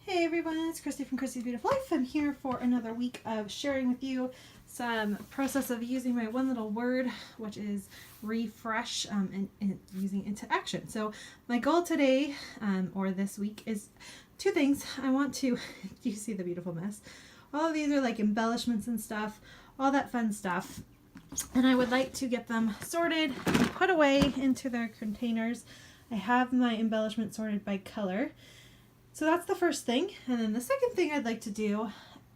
Hey everyone, it's Christy from Christy's Beautiful Life. I'm here for another week of sharing with you some process of using my one little word, which is refresh, and using into action. So my goal today, or this week, is two things. I want to, you see the beautiful mess? All of these are like embellishments and stuff, all that fun stuff. And I would like to get them sorted and put away into their containers. I have my embellishments sorted by color. So that's the first thing. And then the second thing I'd like to do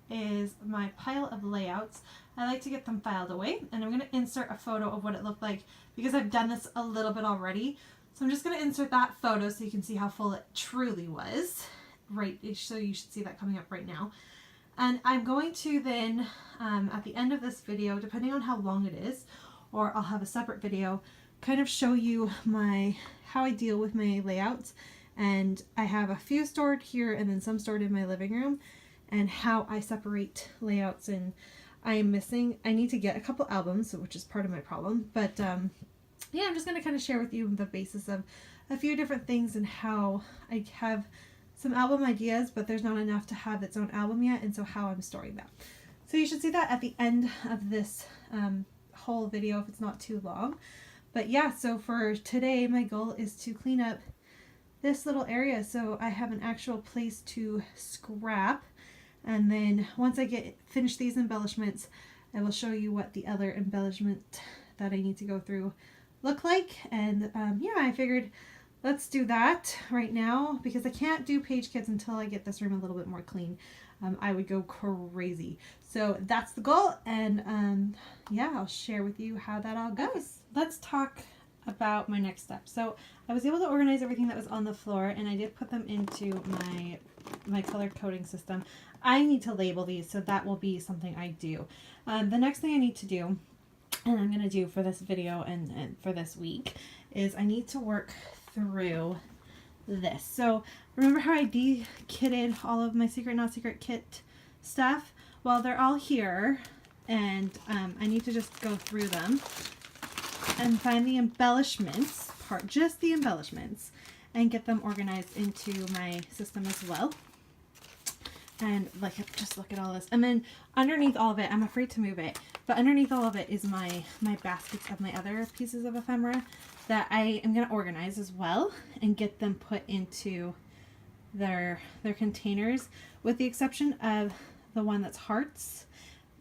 is my pile of layouts. I like to get them filed away, and I'm going to insert a photo of what it looked like because I've done this a little bit already. So I'm just going to insert that photo so you can see how full it truly was. Right, so you should see that coming up right now. And I'm going to then, at the end of this video, depending on how long it is, or I'll have a separate video, kind of show you how I deal with my layouts. And I have a few stored here and then some stored in my living room, and how I separate layouts. And I need to get a couple albums, which is part of my problem. But yeah, I'm just going to kind of share with you the basis of a few different things and how I have some album ideas, but there's not enough to have its own album yet, and so how I'm storing that. So you should see that at the end of this whole video if it's not too long. But yeah, so for today my goal is to clean up this little area so I have an actual place to scrap, and then once I finish these embellishments, I will show you what the other embellishment that I need to go through look like. And yeah, I figured let's do that right now because I can't do page kits until I get this room a little bit more clean. I would go crazy. So that's the goal, and yeah, I'll share with you how that all goes. Let's talk about my next step. So I was able to organize everything that was on the floor, and I did put them into my color coding system. I need to label these, so that will be something I do. The next thing I need to do, and I'm going to do for this video and for this week, is I need to work through this. So remember how I de-kitted all of my secret not secret kit stuff? Well, they're all here, and I need to just go through them and find the embellishments part, just the embellishments, and get them organized into my system as well. And like, just look at all this. And then underneath all of it, I'm afraid to move it, but underneath all of it is my baskets of my other pieces of ephemera that I am going to organize as well and get them put into their containers, with the exception of the one that's hearts.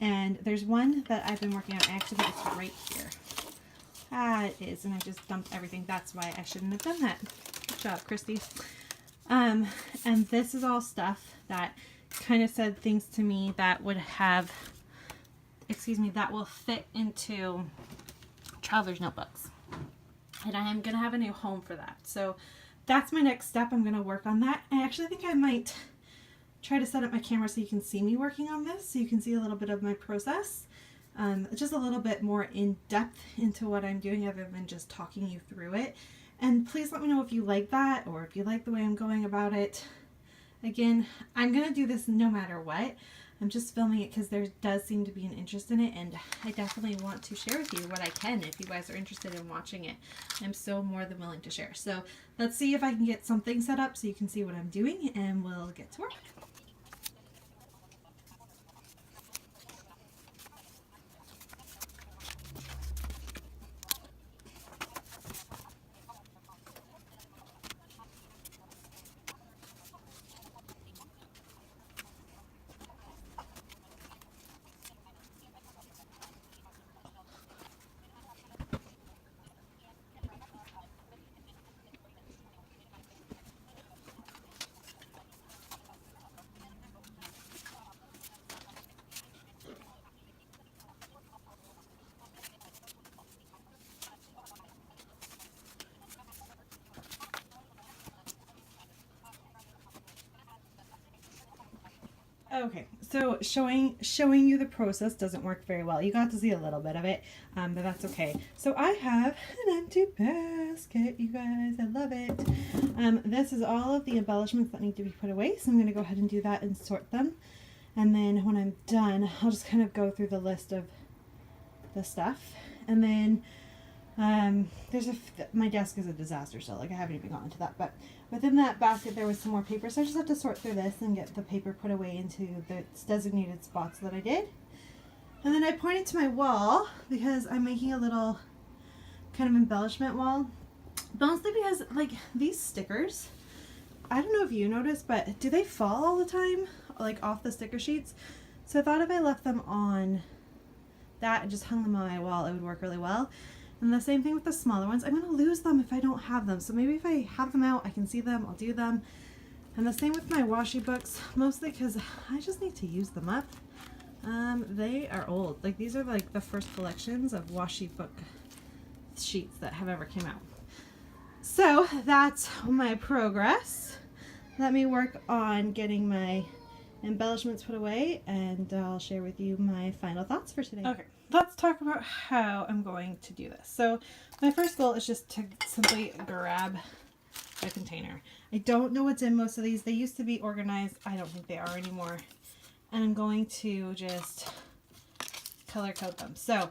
And there's one that I've been working on. I actually think it's right here. Ah, it is, and I just dumped everything. That's why I shouldn't have done that. Good job, Christy. And this is all stuff that kind of said things to me that would have, that will fit into traveler's notebooks. And I am going to have a new home for that. So that's my next step. I'm going to work on that. I actually think I might try to set up my camera so you can see me working on this, so you can see a little bit of my process. Just a little bit more in depth into what I'm doing other than just talking you through it. And please let me know if you like that, or if you like the way I'm going about it. Again, I'm going to do this no matter what. I'm just filming it because there does seem to be an interest in it, and I definitely want to share with you what I can if you guys are interested in watching it. I'm so more than willing to share. So let's see if I can get something set up so you can see what I'm doing, and we'll get to work. Okay, so showing you the process doesn't work very well. You got to see a little bit of it, but that's okay. So I have an empty basket, you guys. I love it. This is all of the embellishments that need to be put away, so I'm going to go ahead and do that and sort them. And then when I'm done, I'll just kind of go through the list of the stuff. And then my desk is a disaster still. Like, I haven't even gotten to that, but within that basket there was some more paper, so I just have to sort through this and get the paper put away into the designated spots that I did. And then I pointed to my wall because I'm making a little kind of embellishment wall, mostly because like these stickers, I don't know if you noticed, but do they fall all the time, like off the sticker sheets? So I thought if I left them on that and just hung them on my wall, it would work really well. And the same thing with the smaller ones. I'm going to lose them if I don't have them. So maybe if I have them out, I can see them, I'll do them. And the same with my washi books, mostly because I just need to use them up. They are old. Like these are like the first collections of washi book sheets that have ever came out. So that's my progress. Let me work on getting my embellishments put away and I'll share with you my final thoughts for today. Okay, let's talk about how I'm going to do this. So my first goal is just to simply grab a container. I don't know what's in most of these. They used to be organized. I don't think they are anymore. And I'm going to just color code them. So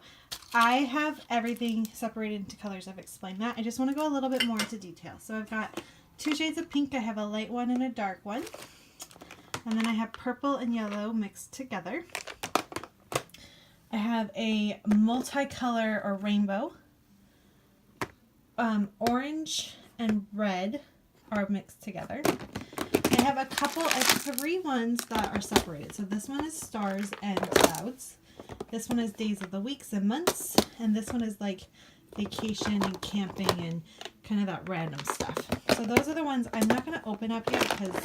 I have everything separated into colors. I've explained that. I just want to go a little bit more into detail. So I've got 2 shades of pink. I have a light one and a dark one. And then I have purple and yellow mixed together. I have a multicolor or rainbow. Orange and red are mixed together. I have a couple of 3 ones that are separated. So this one is stars and clouds. This one is days of the weeks and months. And this one is like vacation and camping and kind of that random stuff. So those are the ones I'm not going to open up yet because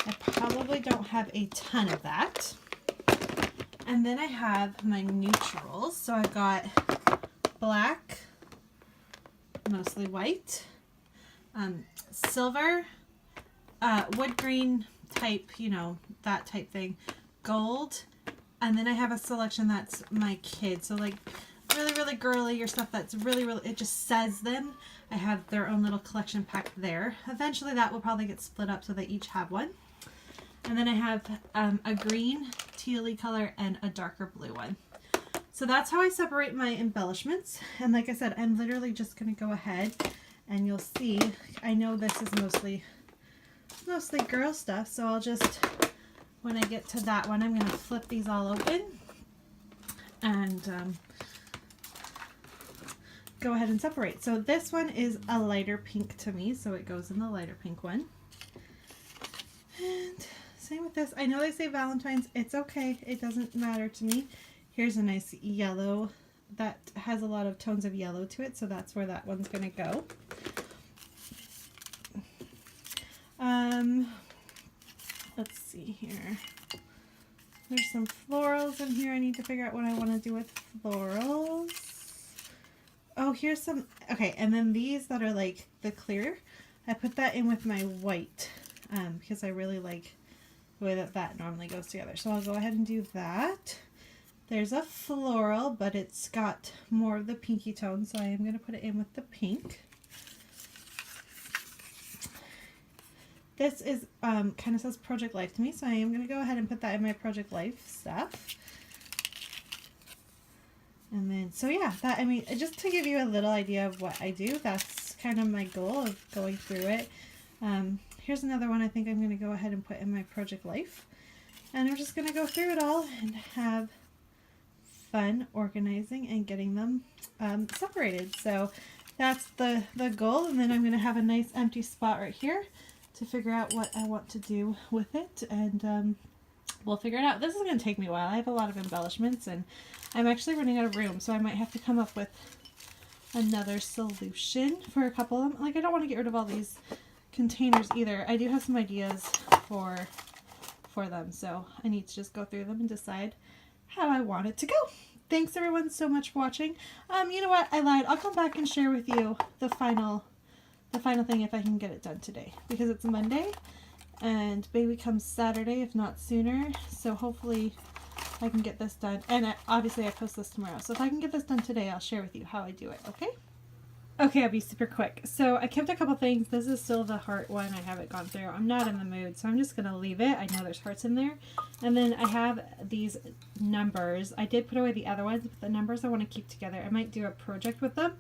I probably don't have a ton of that. And then I have my neutrals. So I've got black, mostly white, silver, wood green type, you know, that type thing, gold, and then I have a selection that's my kids. So like really, really girly or stuff that's really, really, it just says them. I have their own little collection pack there. Eventually that will probably get split up so they each have one. And then I have a green, tealy color, and a darker blue one. So that's how I separate my embellishments. And like I said, I'm literally just going to go ahead and you'll see, I know this is mostly girl stuff, so I'll just, when I get to that one, I'm going to flip these all open and go ahead and separate. So this one is a lighter pink to me, so it goes in the lighter pink one. And same with this. I know they say Valentine's. It's okay. It doesn't matter to me. Here's a nice yellow that has a lot of tones of yellow to it, so that's where that one's going to go. Let's see here. There's some florals in here. I need to figure out what I want to do with florals. Oh, here's some, okay, and then these that are like the clear, I put that in with my white because I really like the way that normally goes together. So I'll go ahead and do that. There's a floral, but it's got more of the pinky tone, so I am going to put it in with the pink. This is kind of says Project Life to me, so I am going to go ahead and put that in my Project Life stuff. And then, so yeah, that, I mean, just to give you a little idea of what I do, that's kind of my goal of going through it. Here's another one I think I'm going to go ahead and put in my Project Life. And I'm just going to go through it all and have fun organizing and getting them separated. So that's the goal, and then I'm going to have a nice empty spot right here to figure out what I want to do with it, and we'll figure it out. This is going to take me a while. I have a lot of embellishments and I'm actually running out of room, so I might have to come up with another solution for a couple of them. Like, I don't want to get rid of all these containers either. I do have some ideas for them, so I need to just go through them and decide how I want it to go. Thanks everyone so much for watching. You know what? I lied. I'll come back and share with you the final thing if I can get it done today, because it's Monday and baby comes Saturday, if not sooner. So hopefully I can get this done. And obviously I post this tomorrow. So if I can get this done today, I'll share with you how I do it, okay? Okay, I'll be super quick. So I kept a couple things. This is still the heart one. I haven't gone through. I'm not in the mood, so I'm just going to leave it. I know there's hearts in there. And then I have these numbers. I did put away the other ones, but the numbers I want to keep together. I might do a project with them.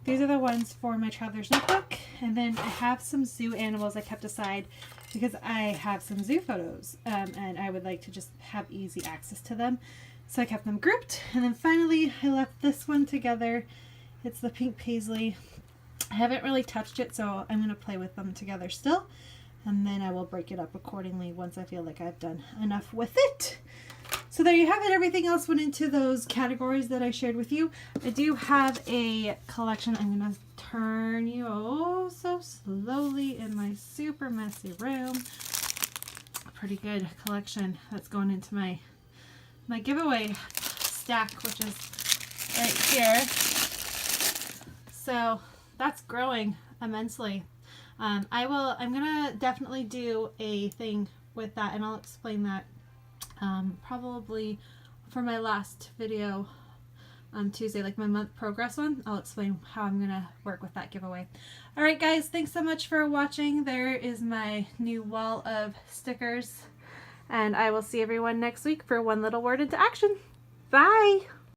These are the ones for my traveler's notebook. And then I have some zoo animals I kept aside because I have some zoo photos and I would like to just have easy access to them. So I kept them grouped. And then finally I left this one together. It's the pink paisley. I haven't really touched it, so I'm going to play with them together still. And then I will break it up accordingly once I feel like I've done enough with it. So there you have it. Everything else went into those categories that I shared with you. I do have a collection. I'm going to turn you so slowly in my super messy room. A pretty good collection that's going into my giveaway stack, which is right here. So that's growing immensely. I'm gonna definitely do a thing with that, and I'll explain that probably for my last video on Tuesday, like my month progress one. I'll explain how I'm gonna work with that giveaway. All right, guys, thanks so much for watching. There is my new wall of stickers, and I will see everyone next week for One Little Word into Action. Bye.